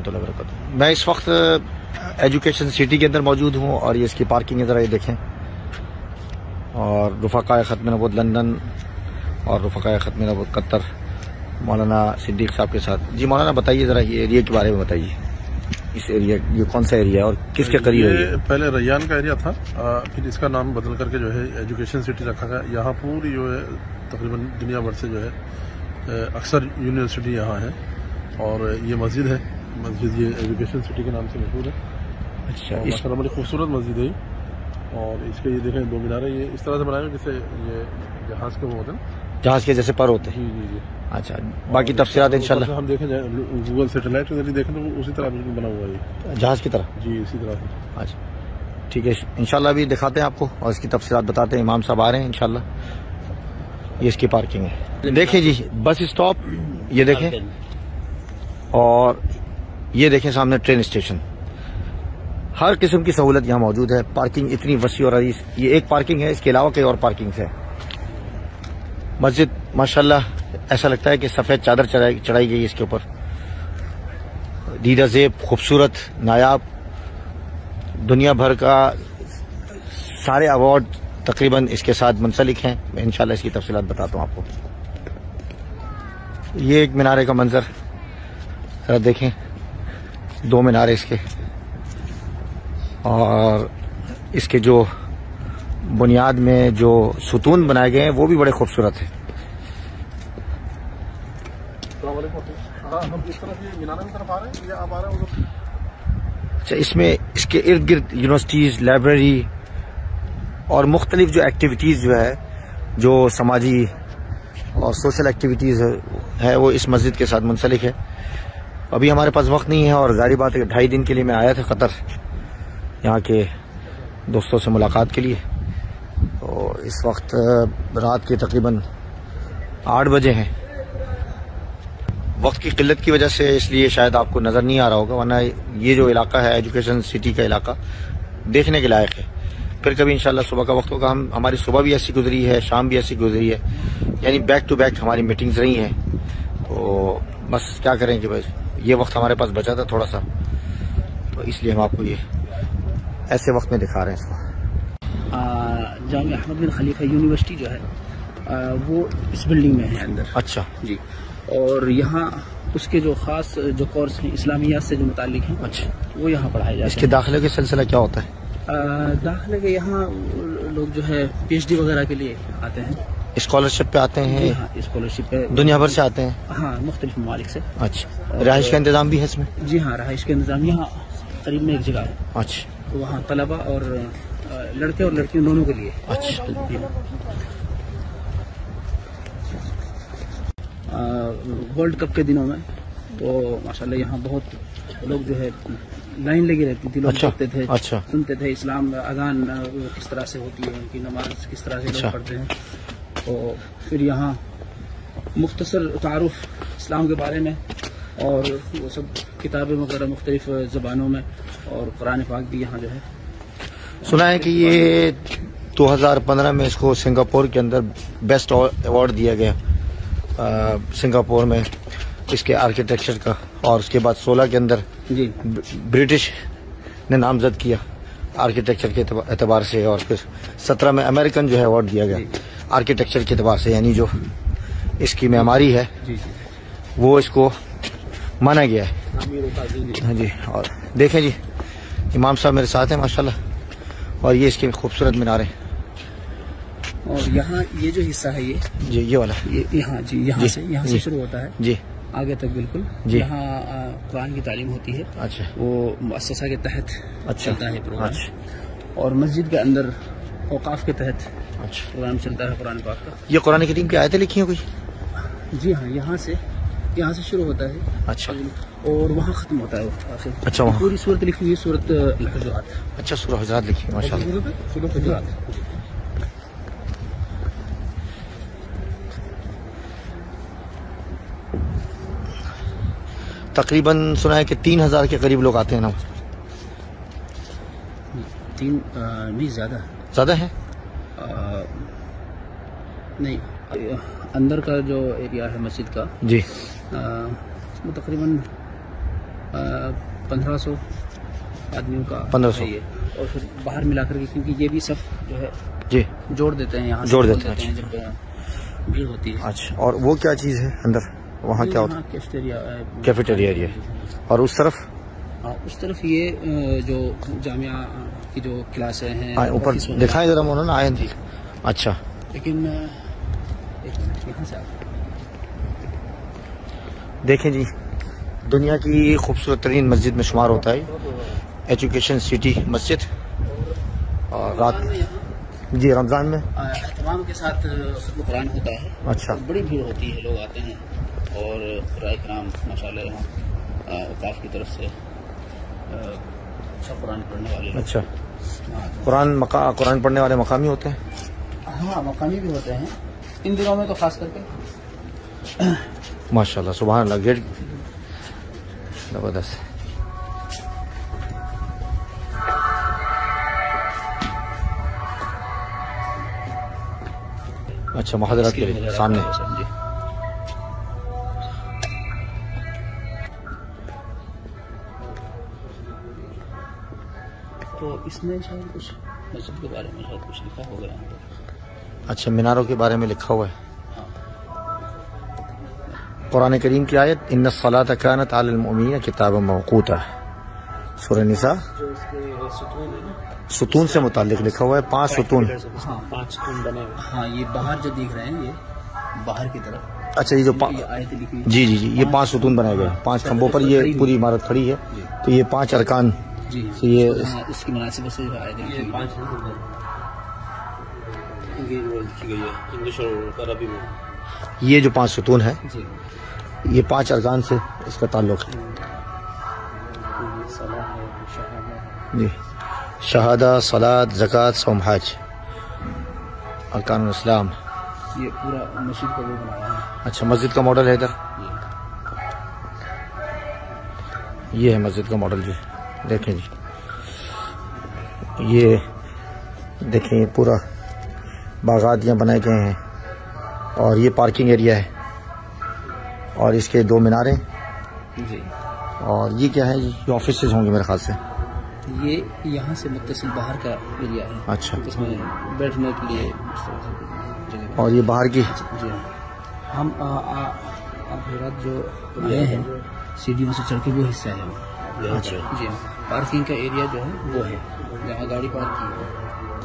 रहमतुल्लाहि व बरकातुहू। मैं इस वक्त एजुकेशन सिटी के अंदर मौजूद हूँ और ये इसकी पार्किंग है, ज़रा ये देखें। और रुफ़क़ाए ख़त्म नबूवत लंदन और रुफ़क़ाए ख़त्म नबूवत कतर मौलाना सिद्दीक़ साहब के साथ। जी मौलाना बताइए ज़रा ये एरिया के बारे में बताइए। इस एरिया ये कौन सा एरिया है और किसके करीब है? ये पहले रैयान का एरिया था, फिर इसका नाम बदल करके जो है एजुकेशन सिटी रखा गया। यहाँ पूरी जो है तकरीबन दुनिया भर से जो है अक्सर यूनिवर्सिटी यहाँ है। और ये मस्जिद है, मस्जिद ये एजुकेशन सिटी के नाम से मशहूर है। अच्छा, माशाल्लाह बड़ी खूबसूरत मस्जिद है। और इसके ये देखें 2 मीनारें ये इस तरह से बनाए हुए जैसे ये जहाज़ के वो होते हैं, जहाज़ के जैसे पर होते हैं। जी जी जी। अच्छा, बाकी तफसीलात इंशाल्लाह हम देखें गूगल सैटेलाइट के जरिए देखें तो उसी तरह बिल्कुल बना हुआ है जहाज़ की तरह। जी इसी तरह से। अच्छा ठीक है, इंशाल्लाह भी दिखाते हैं आपको और इसकी तफसीलात बताते हैं। इमाम साहब आ रहे हैं इंशाल्लाह। ये इसकी पार्किंग है, देखें जी बस स्टॉप ये देखें, और ये देखें सामने ट्रेन स्टेशन। हर किस्म की सहूलत यहाँ मौजूद है। पार्किंग इतनी वसी और अजीज, ये एक पार्किंग है, इसके अलावा कई और पार्किंग है। मस्जिद माशाल्लाह ऐसा लगता है कि सफेद चादर चढ़ाई गई इसके ऊपर। दीदा ज़ेब, खूबसूरत, नायाब, दुनिया भर का सारे अवार्ड तकरीबन इसके साथ मुंसलिक हैं। मैं इंशाल्लाह इसकी तफसीलात बताता हूँ आपको। ये एक मीनारे का मंजर जरा देखें, 2 मीनारे इसके, और इसके जो बुनियाद में जो सुतून बनाए गए हैं वो भी बड़े खूबसूरत हैं। हम इस तरफ ये मीनारे की तरफ आ रहे हैं या आप आ रहे हैं? अच्छा, इसमें इसके इर्द गिर्द यूनिवर्सिटीज, लाइब्रेरी और मुख्तलिफ जो एक्टिविटीज़ जो है, जो समाजी और सोशल एक्टिविटीज़ है वो इस मस्जिद के साथ मुंसलिक है। अभी हमारे पास वक्त नहीं है और जाहिर बात है 2.5 दिन के लिए मैं आया था कतर, यहाँ के दोस्तों से मुलाकात के लिए। तो इस वक्त रात के तकरीबन 8 बजे हैं। वक्त की किल्लत की वजह से इसलिए शायद आपको नज़र नहीं आ रहा होगा, वरना ये जो इलाका है एजुकेशन सिटी का इलाका देखने के लायक है। फिर कभी इंशाल्लाह सुबह का वक्त होगा। हमारी सुबह भी ऐसी गुजरी है, शाम भी ऐसी गुजरी है, यानी बैक टू बैक हमारी मीटिंग्स रही हैं। तो बस क्या करें कि बस ये वक्त हमारे पास बचा था थोड़ा सा, तो इसलिए हम आपको ये ऐसे वक्त में दिखा रहे हैं इसको। जामिया अहमद बिन खलीफा यूनिवर्सिटी जो है वो इस बिल्डिंग में है अंदर। अच्छा जी। और यहाँ उसके जो खास जो कोर्स हैं इस्लामियात से जो मुतालिक हैं, अच्छा, वो यहाँ पढ़ाए जाते हैं। इसके दाखिले का सिलसिला क्या होता है? दाखिले के यहाँ लोग जो है PhD वगैरह के लिए आते हैं, स्कॉलरशिप पे आते हैं। हाँ, स्कॉलरशिप पे दुनिया भर से आते हैं। हाँ, मुख्तलिफ ममालिक से। अच्छा, रहाइश का इंतजाम भी है इसमें? जी हाँ, रहाइश का इंतजाम यहाँ करीब में एक जगह है। अच्छा, तो वहाँ तलबा और लड़के और लड़कियों दोनों के लिए। अच्छा। वर्ल्ड कप के दिनों में तो माशाल्लाह यहाँ बहुत लोग जो है लाइन लगी रहती थी, लोग देखते थे, अच्छा, सुनते थे इस्लाम अजान किस तरह से होती है, उनकी नमाज किस तरह से लोग पढ़ते हैं। तो फिर यहाँ मुख्तसर तारुफ इस्लाम के बारे में और वो सब किताबें वगैरह मुख्तलिफ ज़बानों में, और कुरान पाक भी यहाँ जो है। सुना है कि ये 2015 में इसको सिंगापुर के अंदर बेस्ट अवार्ड दिया गया, सिंगापुर में इसके आर्किटेक्चर का, और उसके बाद 16 के अंदर जी ब्रिटिश ने नामजद किया आर्किटेक्चर के एतबार से, और फिर 17 में अमेरिकन जो है अवार्ड दिया गया आर्किटेक्चर के एतबार से, यानी जो इसकी मेमारी है वो इसको माना गया है। हाँ जी। और देखें जी इमाम साहब मेरे साथ हैं माशाल्लाह, और ये इसके खूबसूरत मीनारें। और यहाँ ये जो हिस्सा है ये वाला यहाँ जी, यहाँ से शुरू होता है जी आगे तक बिल्कुल जी। यहाँ कुरान की तालीम होती है। अच्छा, वो मुअस्ससा के तहत चलता है प्रोग्राम। अच्छा। और मस्जिद के अंदर औकाफ के तहत अच्छा प्रोग्राम चलता है कुरान पाक का। ये कुरान करीम की आयतें लिखी हैं कोई? जी हाँ, यहाँ से शुरू होता है। अच्छा, और वहाँ खत्म होता है आखिर। अच्छा, वहाँ पूरी सूरत लिखी हुई, सूरत अल-हुजुरात। अच्छा, सूरह हुजुरात लिखी है माशाल्लाह। तकरीबन सुना है कि 3000 के करीब लोग आते हैं ना? 3 नहीं, ज़्यादा है। नहीं, अंदर का जो एरिया है मस्जिद का जी, उसमें तकरीबन 1500 आदमियों का 1500 है ये। और फिर बाहर मिलाकर के, क्योंकि ये भी सब जो है जी जोड़ देते हैं, यहाँ जोड़ देते हैं, जब भीड़ होती है। अच्छा, और वो क्या चीज़ है अंदर, वहाँ क्या होता है? Cafeteria area. और उस तरफ? उस तरफ ये जो जामिया की जो क्लासें हैं ऊपर दिखाएं जरा मोहन आए थी। अच्छा, लेकिन एक मिनट यहाँ से देखें जी, दुनिया की खूबसूरत तरीन मस्जिद में शुमार होता है एजुकेशन सिटी मस्जिद। और रात जी रमज़ान में एहतमाम के साथ कुरान होता है। अच्छा, बड़ी भीड़ होती है, लोग आते हैं और क़ुरान कराम माशाल्लाह यहाँ औक़ाफ़ की तरफ से सब कुरान पढ़ने वाले। अच्छा, कुरान पढ़ने वाले मकामी होते हैं? हाँ, मकामी भी होते हैं इन दिनों में तो खास करके। माशाल्लाह, सुभान अल्लाह, गेट ज़बरदस्त। अच्छा, मुहर्रत के लिए सामने। तो इसमें शायद कुछ मस्जिद के बारे में शायद कुछ लिखा होगा यहाँ पर। अच्छा, मीनारों के बारे में लिखा हुआ है। कुरान करीम की आयत इन्नस्सलात कानत अलल मुमिनीन किताबन मौक़ूता, सूरह निसा, सुतून से मुताल्लिक लिखा हुआ है। 5 सुतून। हाँ, 5 सुतून बने हुए। हाँ, ये बाहर जो दिख रहे हैं, ये बाहर की तरफ। अच्छा, ये जो आयत लिखी, जी जी जी, ये 5 सुतून बनाए गए, 5 खंभों पर ये पूरी इमारत खड़ी है। तो ये 5 अरकान जी, तो ये इसकी मुनासिबत से आयत लिखी गई है इंग्लिश और अरबी में। ये जो 5 सुतून है, जी, ये 5 अरकान से इसका ताल्लुक है जी। शहादा, सलात, ज़कात, सौम, हज, अरकान इस्लाम। ये पूरा मस्जिद का वो बनाया है। अच्छा, मस्जिद का मॉडल है इधर। ये है मस्जिद का मॉडल जी, देखें जी, ये देखें, ये पूरा बागात यहाँ बनाए गए हैं। और ये पार्किंग एरिया है और इसके 2 मीनारें जी। और ये क्या है, ये ऑफिसेज होंगे मेरे ख्याल से। ये यहाँ से मुत्तसिल बाहर का एरिया है। अच्छा, इसमें बैठने के लिए और ये बाहर की। जी, हम रात जो आए हैं सीढ़ियों से चढ़ के वो हिस्सा है। अच्छा जी, पार्किंग का एरिया जो है वो है जहाँ गाड़ी पार्क की है।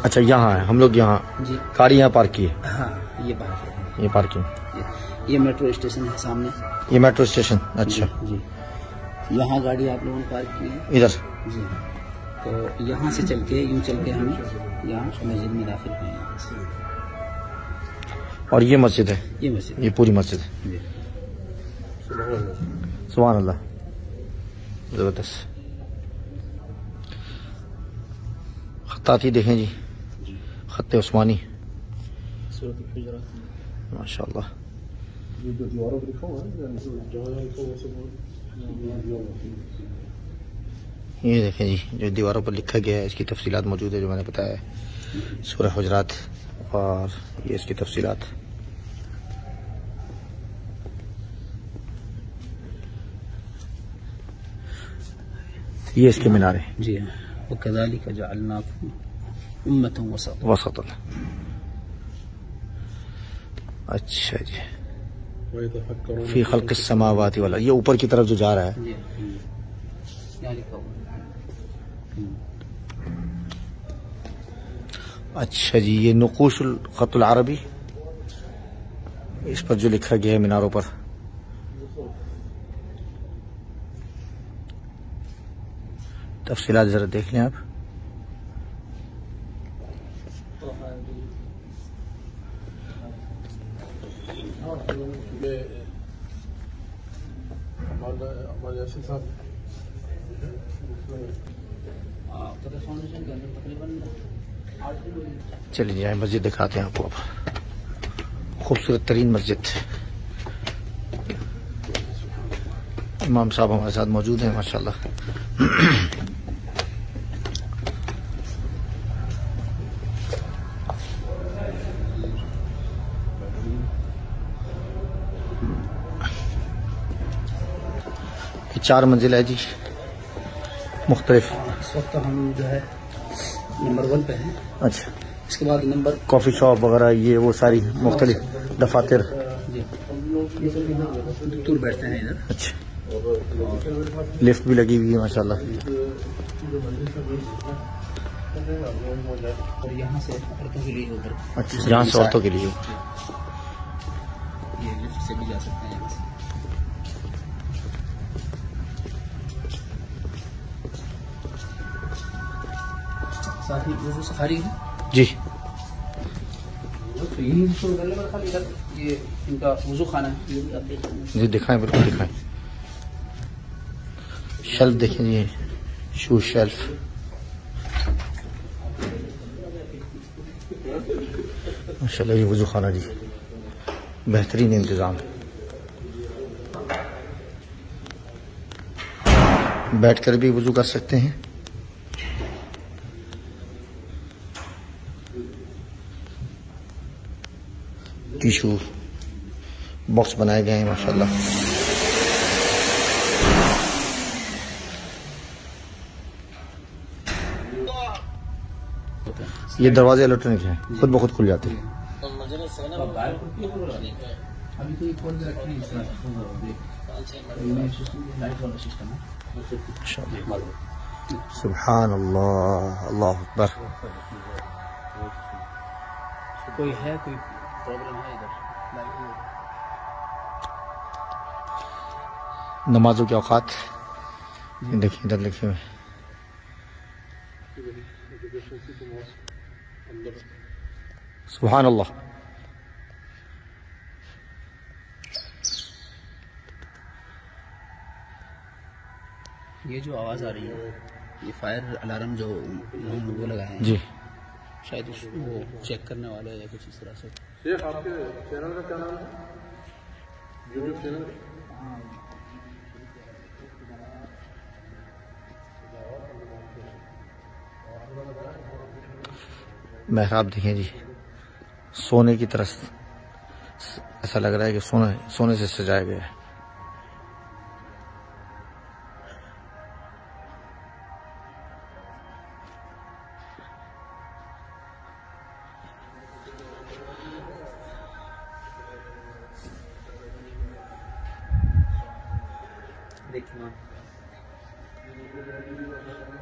अच्छा, यहाँ है, हम लोग यहाँ जी, गाड़ी यहाँ पार्क की है। हाँ, ये बाहर है, ये पार्किंग, ये मेट्रो स्टेशन है सामने। ये मेट्रो स्टेशन। अच्छा जी, यहाँ गाड़ी आप लोगों ने पार्क की है इधर जी। तो यहाँ से चल के यूँ चल के हम यहाँ मस्जिद में दाखिल हुए हैं। और ये मस्जिद है, ये मस्जिद, ये पूरी मस्जिद है। जी। सुभान अल्लाह, ज़बरदस्त। खत्ताती देखें जी, खत्ते उस्मानी, माशाअल्लाह। ये जो दीवारों पर लिखा हुआ है, ये देखें जी, जो दीवारों पर लिखा गया है, इसकी तफसीलात मौजूद है, जो मैंने बताया है, सूरह हुजरात। और ये इसकी तफसीलात। ये इसके मीनारे जी हाँ। वकज़ालिका जअलनाकुम उम्मतन वसतन। अच्छा जी, फी खल्क़िस समावाति वाला, ये ऊपर की तरफ जो जा रहा है। जी, यहाँ लिखा हुआ है। अच्छा जी, ये नुक़ूशुल ख़त्तुल अरबी, इस पर जो लिखा गया है मीनारों पर। तफसीलात जरा देख लें आप। हमारे यासिर साहब चलिए जाए, मस्जिद दिखाते हैं आपको अब। खूबसूरत तरीन मस्जिद। इमाम साहब हमारे साथ मौजूद हैं माशाल्लाह। 4 मंजिल है जी, मुख्तलिफ। इस वक्त हम जो है नंबर 1 पे हैं। अच्छा, इसके बाद नंबर कॉफ़ी शॉप वगैरह ये वो सारी मुख्तलिफ दफातर। जी, ये सब यहाँ दक्तूर बैठते हैं इधर। अच्छा, लिफ्ट भी लगी हुई है माशाल्लाह। और यहाँ से औरतों के लिए ऊपर। अच्छा, यहाँ से औरतों के लिए ये लिफ्ट से भी जा सकते हैं यहाँ से। साथ ही वो सफारी है जी। तो यही शुरू करने पर खाली इधर ये इनका वुजू खाना है, ये भी आप देख सकते हैं। जी दिखाएं, बिल्कुल दिखाएं। शेल्फ देखें जी, शू शेल्फ। माशाल्लाह, ये वुजू खाना जी, बेहतरीन इंतजाम है। बैठकर भी वुजू कर सकते हैं। टिशू बॉक्स बनाए गए हैं माशाल्लाह। ये दरवाजे इलेक्ट्रॉनिक हैं, खुद ब खुद खुल जाते हैं। अभी तो ये खोल के रखे हैं इस तरह लाइट वाला सिस्टम है। सुभान अल्लाह, अल्लाह अकबर। कोई है, कोई प्रॉब्लम है इधर नमाजों के औकात देखिए, इधर लिखे हुए। सुभान अल्लाह। ये जो आवाज आ रही है, ये फायर अलार्म जो वो लगाए हैं जी, शायद वो चेक करने वाले या कुछ इस तरह से। शेख, आपके चैनल का क्या नाम है? YouTube channel? मेहराब देखें जी, सोने की तरह ऐसा लग रहा है कि सोने से सजाया गया है।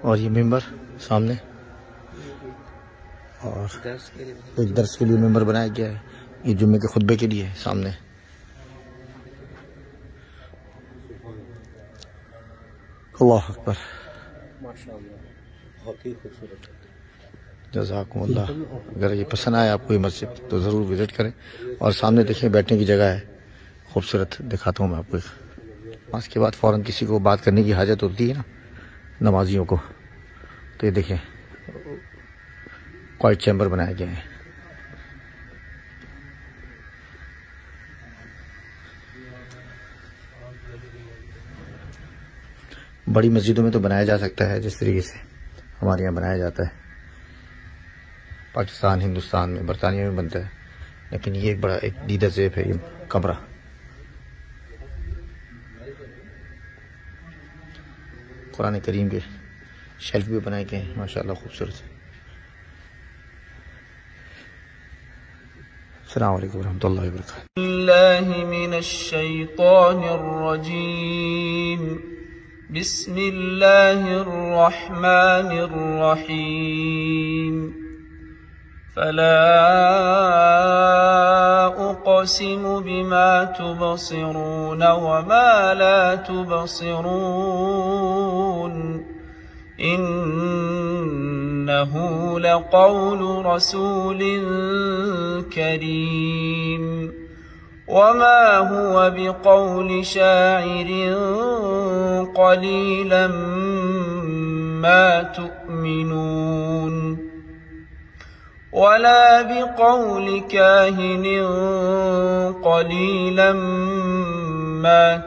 और ये मेंबर सामने, और एक दर्स के लिए मेंबर बनाया गया है। ये जुम्मे के खुतबे के लिए है सामने। अल्लाह अकबर, माशाअल्लाह, बहुत ही खूबसूरत। जज़ाकुमुल्लाह। अगर ये पसंद आए आपको ये मस्जिद तो ज़रूर विज़िट करें। और सामने देखें, बैठने की जगह है खूबसूरत, दिखाता हूँ मैं आपको। नमाज के बाद फ़ौरन किसी को बात करने की हाजत होती है ना नमाजियों को, तो ये देखें क्वाइट चैम्बर बनाए गए हैं। बड़ी मस्जिदों में तो बनाया जा सकता है जिस तरीके से हमारे यहाँ बनाया जाता है, पाकिस्तान, हिंदुस्तान में, बरतानिया में बनता है, लेकिन ये एक बड़ा एक दीदा ज़ेब है ये कमरा। कुरान करीम के शेल्फ भी बनाए गए हैं माशाल्लाह, खूबसूरत है। अस्सलाम वालेकुम रहमतुल्लाहि व बरकातुहू। बिस्मिल्लाहिर्रहमानिर्रहीम। फला उक़सिमु बिमा तुबसिरून वमा ला तुबसिरून। इन्नहु लक़ौलु रसूलिन करीम वमा हुवा बिक़ौलि शाइरिन क़लीलन मा तु'मिनून वला बिक़ौलि काहिनिन क़लीलन मा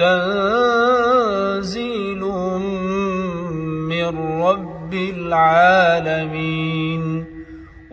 तंज़ीलुम मिन रब्बिल आलमीन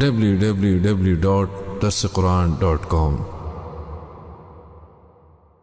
www.darsequran.com